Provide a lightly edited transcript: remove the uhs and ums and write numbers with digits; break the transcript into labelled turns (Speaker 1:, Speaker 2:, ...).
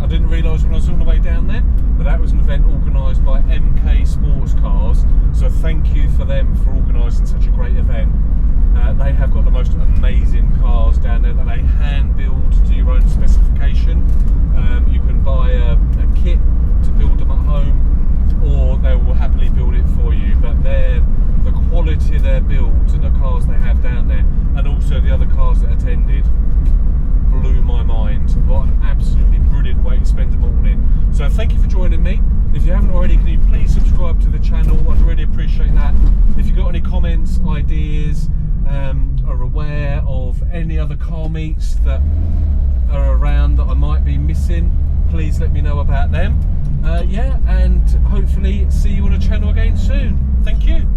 Speaker 1: I didn't realise when I was on the way down there, but that was an event organised by MK Sports Cars, so thank you for them for organising such a great event. They have got the most amazing cars down there that they hand build to your own specification. You can buy a kit to build them at home, or they will If you haven't already, can you please subscribe to the channel? I'd really appreciate that. If you've got any comments, ideas, are aware of any other car meets that are around that I might be missing, please let me know about them. Yeah, and hopefully see you on the channel again soon. Thank you.